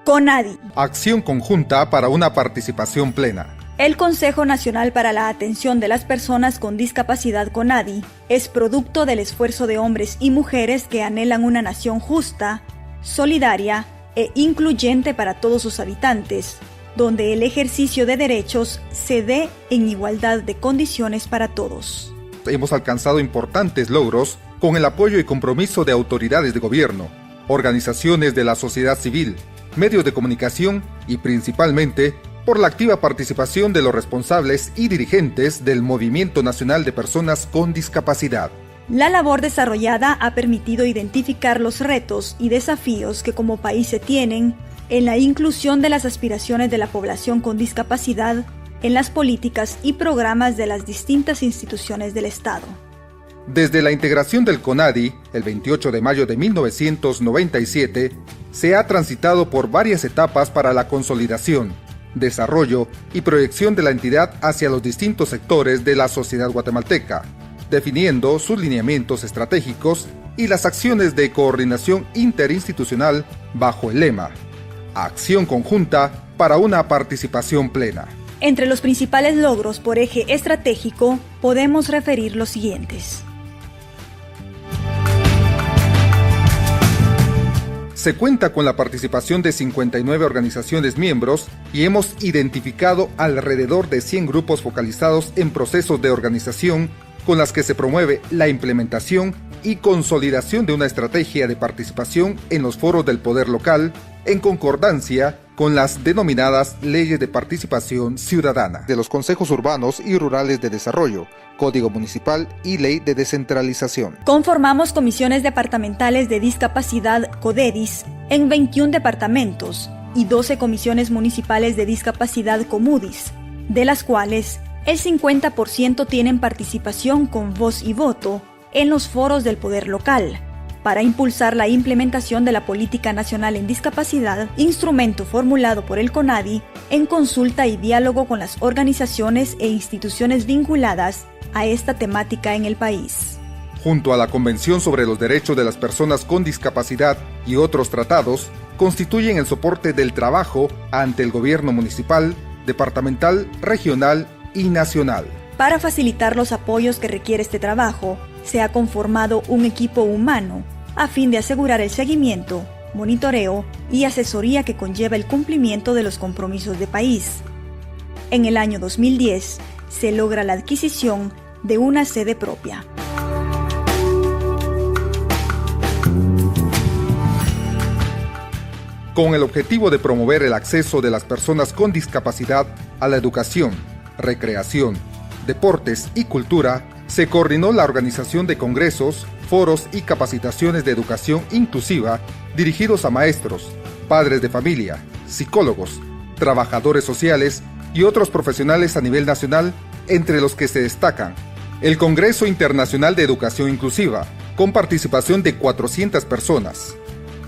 CONADI. Acción conjunta para una participación plena. El Consejo Nacional para la Atención de las Personas con Discapacidad CONADI es producto del esfuerzo de hombres y mujeres que anhelan una nación justa, solidaria e incluyente para todos sus habitantes, donde el ejercicio de derechos se dé en igualdad de condiciones para todos. Hemos alcanzado importantes logros con el apoyo y compromiso de autoridades de gobierno, organizaciones de la sociedad civil, medios de comunicación y principalmente por la activa participación de los responsables y dirigentes del Movimiento Nacional de Personas con Discapacidad. La labor desarrollada ha permitido identificar los retos y desafíos que como país se tienen en la inclusión de las aspiraciones de la población con discapacidad en las políticas y programas de las distintas instituciones del Estado. Desde la integración del CONADI, el 28 de mayo de 1997, se ha transitado por varias etapas para la consolidación, desarrollo y proyección de la entidad hacia los distintos sectores de la sociedad guatemalteca, definiendo sus lineamientos estratégicos y las acciones de coordinación interinstitucional bajo el lema Acción conjunta para una participación plena. Entre los principales logros por eje estratégico podemos referir los siguientes. Se cuenta con la participación de 59 organizaciones miembros y hemos identificado alrededor de 100 grupos focalizados en procesos de organización con las que se promueve la implementación y consolidación de una estrategia de participación en los foros del poder local en concordancia con las denominadas Leyes de Participación Ciudadana de los Consejos Urbanos y Rurales de Desarrollo, Código Municipal y Ley de Descentralización. Conformamos comisiones departamentales de discapacidad CODEDIS en 21 departamentos y 12 comisiones municipales de discapacidad COMUDIS, de las cuales el 50% tienen participación con voz y voto en los foros del poder local, para impulsar la implementación de la Política Nacional en Discapacidad, instrumento formulado por el CONADI en consulta y diálogo con las organizaciones e instituciones vinculadas a esta temática en el país. Junto a la Convención sobre los Derechos de las Personas con Discapacidad y otros tratados, constituyen el soporte del trabajo ante el gobierno municipal, departamental, regional y nacional. Para facilitar los apoyos que requiere este trabajo, se ha conformado un equipo humano a fin de asegurar el seguimiento, monitoreo y asesoría que conlleva el cumplimiento de los compromisos de país. En el año 2010 se logra la adquisición de una sede propia. Con el objetivo de promover el acceso de las personas con discapacidad a la educación, recreación, deportes y cultura, se coordinó la organización de congresos, foros y capacitaciones de educación inclusiva dirigidos a maestros, padres de familia, psicólogos, trabajadores sociales y otros profesionales a nivel nacional, entre los que se destacan el Congreso Internacional de Educación Inclusiva, con participación de 400 personas,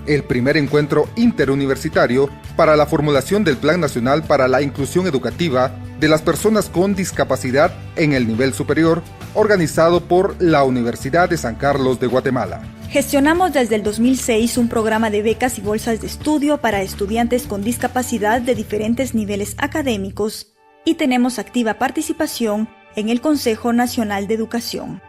el primer encuentro interuniversitario para la formulación del Plan Nacional para la Inclusión Educativa de las Personas con Discapacidad en el nivel superior, organizado por la Universidad de San Carlos de Guatemala. Gestionamos desde el 2006 un programa de becas y bolsas de estudio para estudiantes con discapacidad de diferentes niveles académicos y tenemos activa participación en el Consejo Nacional de Educación.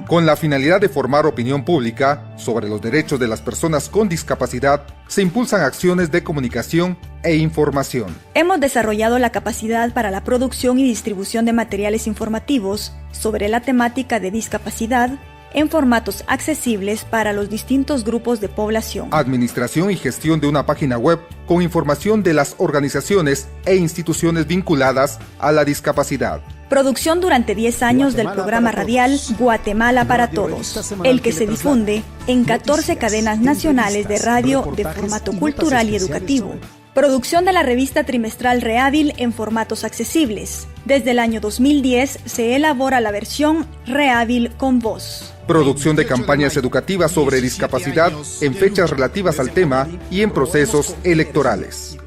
Con la finalidad de formar opinión pública sobre los derechos de las personas con discapacidad, se impulsan acciones de comunicación e información. Hemos desarrollado la capacidad para la producción y distribución de materiales informativos sobre la temática de discapacidad en formatos accesibles para los distintos grupos de población. Administración y gestión de una página web con información de las organizaciones e instituciones vinculadas a la discapacidad. Producción durante 10 años del programa radial Guatemala para Todos, el que se difunde en 14 cadenas nacionales de radio de formato cultural y educativo. Producción de la revista trimestral Reávil en formatos accesibles. Desde el año 2010 se elabora la versión Reávil con voz. Producción de campañas educativas sobre discapacidad en fechas relativas al tema y en procesos electorales.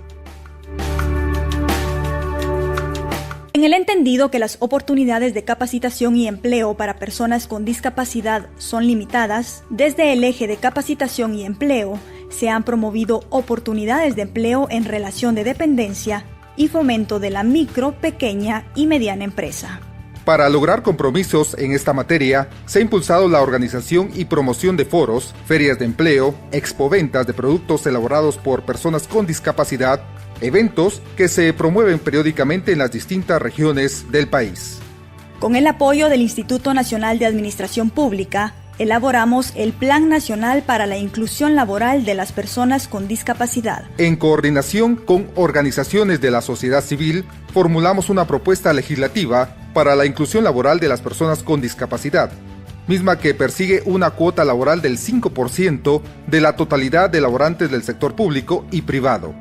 En el entendido que las oportunidades de capacitación y empleo para personas con discapacidad son limitadas, desde el eje de capacitación y empleo se han promovido oportunidades de empleo en relación de dependencia y fomento de la micro, pequeña y mediana empresa. Para lograr compromisos en esta materia, se ha impulsado la organización y promoción de foros, ferias de empleo, expoventas de productos elaborados por personas con discapacidad, eventos que se promueven periódicamente en las distintas regiones del país. Con el apoyo del Instituto Nacional de Administración Pública, elaboramos el Plan Nacional para la Inclusión Laboral de las Personas con Discapacidad. En coordinación con organizaciones de la sociedad civil, formulamos una propuesta legislativa para la inclusión laboral de las personas con discapacidad, misma que persigue una cuota laboral del 5% de la totalidad de laborantes del sector público y privado.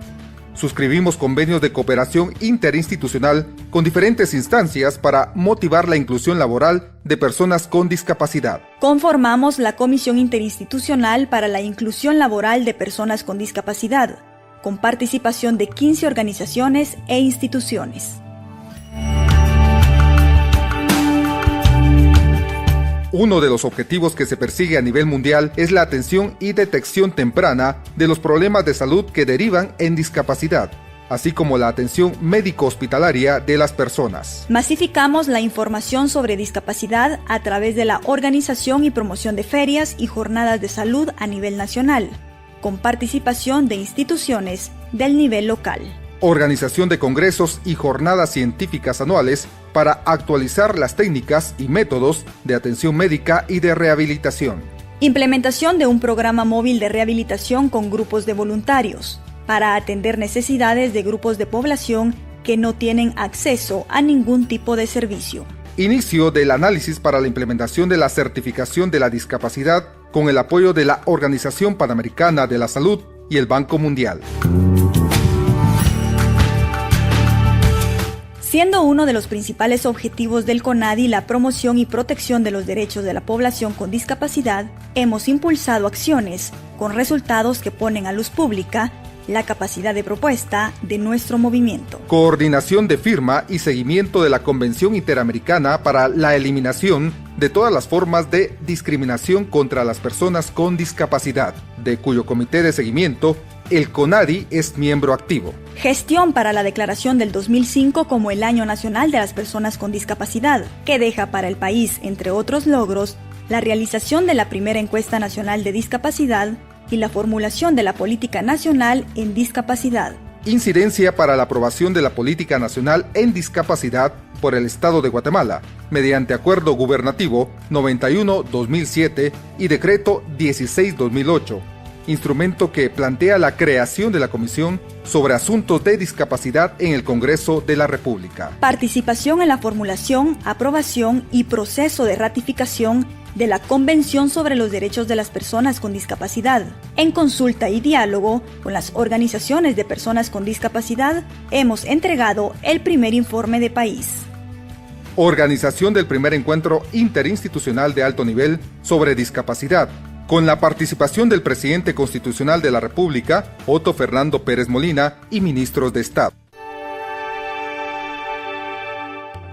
Suscribimos convenios de cooperación interinstitucional con diferentes instancias para motivar la inclusión laboral de personas con discapacidad. Conformamos la Comisión Interinstitucional para la Inclusión Laboral de Personas con Discapacidad, con participación de 15 organizaciones e instituciones. Uno de los objetivos que se persigue a nivel mundial es la atención y detección temprana de los problemas de salud que derivan en discapacidad, así como la atención médico-hospitalaria de las personas. Masificamos la información sobre discapacidad a través de la organización y promoción de ferias y jornadas de salud a nivel nacional, con participación de instituciones del nivel local. Organización de congresos y jornadas científicas anuales para actualizar las técnicas y métodos de atención médica y de rehabilitación. Implementación de un programa móvil de rehabilitación con grupos de voluntarios para atender necesidades de grupos de población que no tienen acceso a ningún tipo de servicio. Inicio del análisis para la implementación de la certificación de la discapacidad con el apoyo de la Organización Panamericana de la Salud y el Banco Mundial. Siendo uno de los principales objetivos del CONADI la promoción y protección de los derechos de la población con discapacidad, hemos impulsado acciones con resultados que ponen a luz pública la capacidad de propuesta de nuestro movimiento. Coordinación de firma y seguimiento de la Convención Interamericana para la Eliminación de todas las formas de discriminación contra las personas con discapacidad, de cuyo comité de seguimiento el CONADI es miembro activo. Gestión para la declaración del 2005 como el Año Nacional de las Personas con Discapacidad, que deja para el país, entre otros logros, la realización de la primera encuesta nacional de discapacidad y la formulación de la Política Nacional en Discapacidad. Incidencia para la aprobación de la Política Nacional en Discapacidad por el Estado de Guatemala, mediante Acuerdo Gubernativo 91-2007 y Decreto 16-2008. Instrumento que plantea la creación de la Comisión sobre Asuntos de Discapacidad en el Congreso de la República. Participación en la formulación, aprobación y proceso de ratificación de la Convención sobre los Derechos de las Personas con Discapacidad. En consulta y diálogo con las organizaciones de personas con discapacidad, hemos entregado el primer informe de país. Organización del primer encuentro interinstitucional de alto nivel sobre discapacidad, con la participación del presidente constitucional de la República, Otto Fernando Pérez Molina, y ministros de Estado.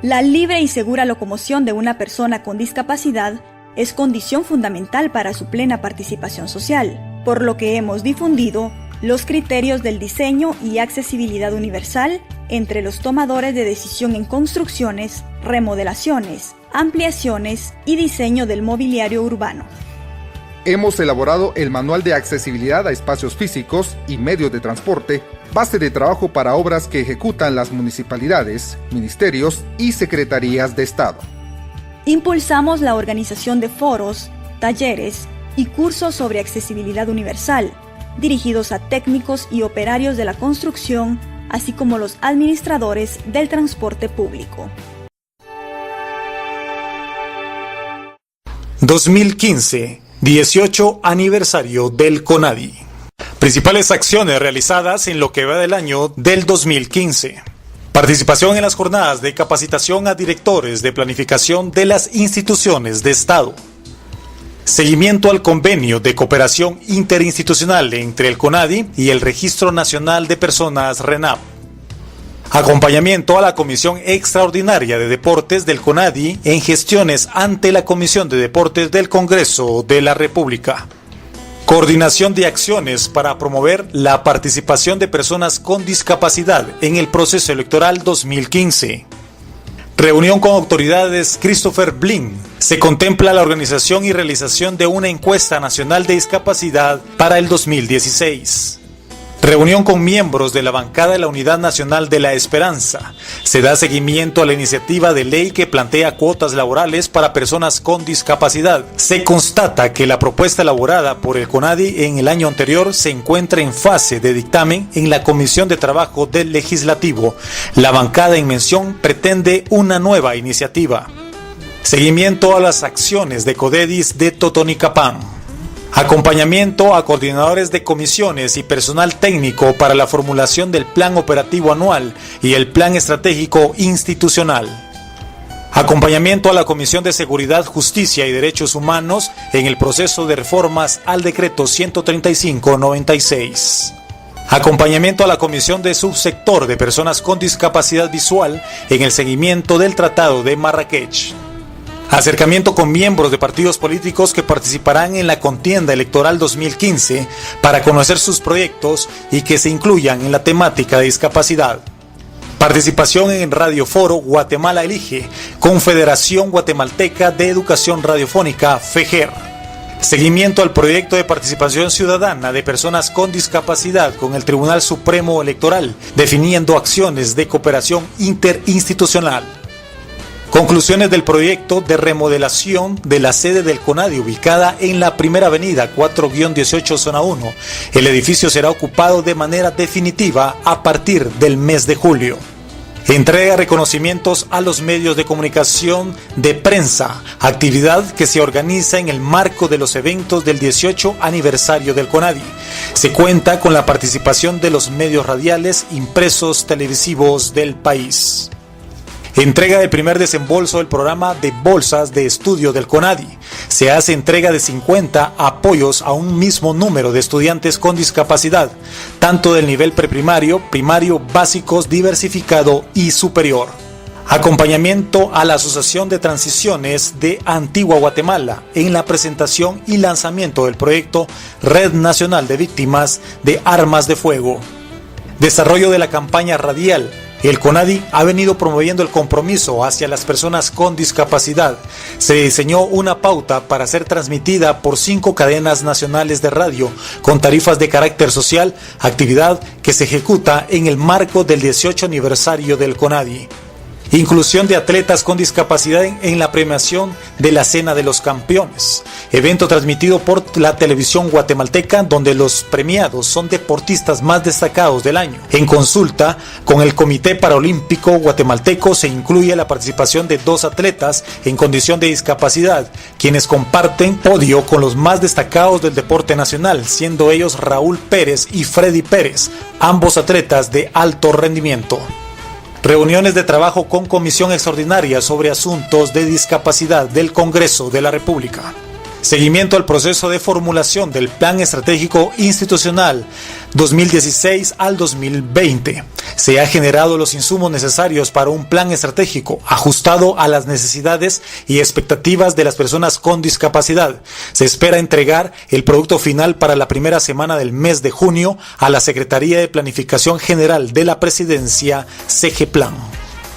La libre y segura locomoción de una persona con discapacidad es condición fundamental para su plena participación social, por lo que hemos difundido los criterios del diseño y accesibilidad universal entre los tomadores de decisión en construcciones, remodelaciones, ampliaciones y diseño del mobiliario urbano. Hemos elaborado el Manual de Accesibilidad a Espacios Físicos y Medios de Transporte, base de trabajo para obras que ejecutan las municipalidades, ministerios y secretarías de Estado. Impulsamos la organización de foros, talleres y cursos sobre accesibilidad universal, dirigidos a técnicos y operarios de la construcción, así como los administradores del transporte público. 2015, 18 aniversario del CONADI. Principales acciones realizadas en lo que va del año del 2015. Participación en las jornadas de capacitación a directores de planificación de las instituciones de Estado. Seguimiento al convenio de cooperación interinstitucional entre el CONADI y el Registro Nacional de Personas RENAP. Acompañamiento a la Comisión Extraordinaria de Deportes del CONADI en gestiones ante la Comisión de Deportes del Congreso de la República. Coordinación de acciones para promover la participación de personas con discapacidad en el proceso electoral 2015. Reunión con autoridades Christopher Blin. Se contempla la organización y realización de una encuesta nacional de discapacidad para el 2016. Reunión con miembros de la bancada de la Unidad Nacional de la Esperanza. Se da seguimiento a la iniciativa de ley que plantea cuotas laborales para personas con discapacidad. Se constata que la propuesta elaborada por el CONADI en el año anterior se encuentra en fase de dictamen en la Comisión de Trabajo del Legislativo. La bancada en mención pretende una nueva iniciativa. Seguimiento a las acciones de CODEDIS de Totonicapán. Acompañamiento a coordinadores de comisiones y personal técnico para la formulación del Plan Operativo Anual y el Plan Estratégico Institucional. Acompañamiento a la Comisión de Seguridad, Justicia y Derechos Humanos en el proceso de reformas al Decreto 135/96. Acompañamiento a la Comisión de Subsector de Personas con Discapacidad Visual en el seguimiento del Tratado de Marrakech. Acercamiento con miembros de partidos políticos que participarán en la contienda electoral 2015 para conocer sus proyectos y que se incluyan en la temática de discapacidad. Participación en Radio Foro Guatemala Elige, Confederación Guatemalteca de Educación Radiofónica, FEGER. Seguimiento al proyecto de participación ciudadana de personas con discapacidad con el Tribunal Supremo Electoral, definiendo acciones de cooperación interinstitucional. Conclusiones del proyecto de remodelación de la sede del CONADI ubicada en la Primera Avenida 4-18 Zona 1. El edificio será ocupado de manera definitiva a partir del mes de julio. Entrega reconocimientos a los medios de comunicación de prensa, actividad que se organiza en el marco de los eventos del 18 aniversario del CONADI. Se cuenta con la participación de los medios radiales, impresos, televisivos del país. Entrega del primer desembolso del programa de bolsas de estudio del CONADI. Se hace entrega de 50 apoyos a un mismo número de estudiantes con discapacidad, tanto del nivel preprimario, primario, básicos, diversificado y superior. Acompañamiento a la Asociación de Transiciones de Antigua Guatemala en la presentación y lanzamiento del proyecto Red Nacional de Víctimas de Armas de Fuego. Desarrollo de la campaña radial. El CONADI ha venido promoviendo el compromiso hacia las personas con discapacidad. Se diseñó una pauta para ser transmitida por 5 cadenas nacionales de radio con tarifas de carácter social, actividad que se ejecuta en el marco del 18 aniversario del CONADI. Inclusión de atletas con discapacidad en la premiación de la Cena de los Campeones. Evento transmitido por la televisión guatemalteca donde los premiados son deportistas más destacados del año. En consulta con el Comité Paralímpico Guatemalteco se incluye la participación de 2 atletas en condición de discapacidad, quienes comparten podio con los más destacados del deporte nacional, siendo ellos Raúl Pérez y Freddy Pérez, ambos atletas de alto rendimiento. Reuniones de trabajo con Comisión Extraordinaria sobre Asuntos de Discapacidad del Congreso de la República. Seguimiento al proceso de formulación del Plan Estratégico Institucional 2016 al 2020. Se ha generado los insumos necesarios para un plan estratégico ajustado a las necesidades y expectativas de las personas con discapacidad. Se espera entregar el producto final para la primera semana del mes de junio a la Secretaría de Planificación General de la Presidencia, SEGEPLAN.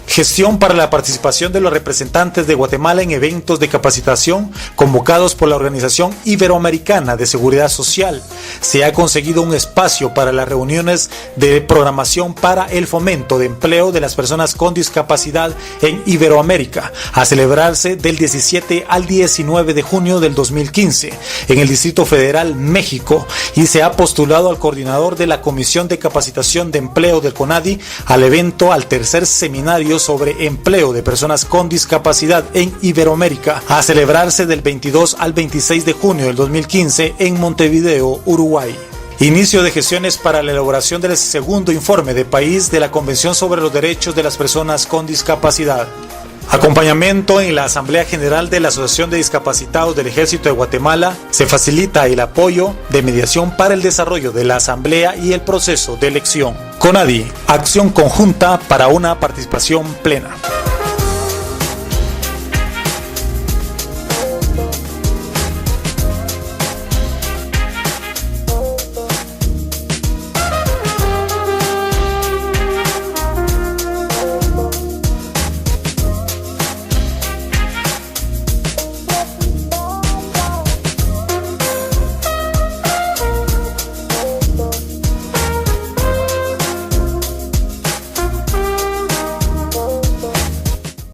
Gestión para la participación de los representantes de Guatemala en eventos de capacitación convocados por la Organización Iberoamericana de Seguridad Social. Se ha conseguido un espacio para las reuniones de programación para el fomento de empleo de las personas con discapacidad en Iberoamérica, a celebrarse del 17 al 19 de junio del 2015 en el Distrito Federal, México, y se ha postulado al coordinador de la Comisión de Capacitación de Empleo del CONADI al evento al tercer seminario sobre empleo de personas con discapacidad en Iberoamérica, a celebrarse del 22 al 26 de junio del 2015 en Montevideo, Uruguay. Inicio de gestiones para la elaboración del segundo informe de país de la Convención sobre los Derechos de las Personas con Discapacidad. Acompañamiento en la Asamblea General de la Asociación de Discapacitados del Ejército de Guatemala. Se facilita el apoyo de mediación para el desarrollo de la Asamblea y el proceso de elección. CONADI, acción conjunta para una participación plena.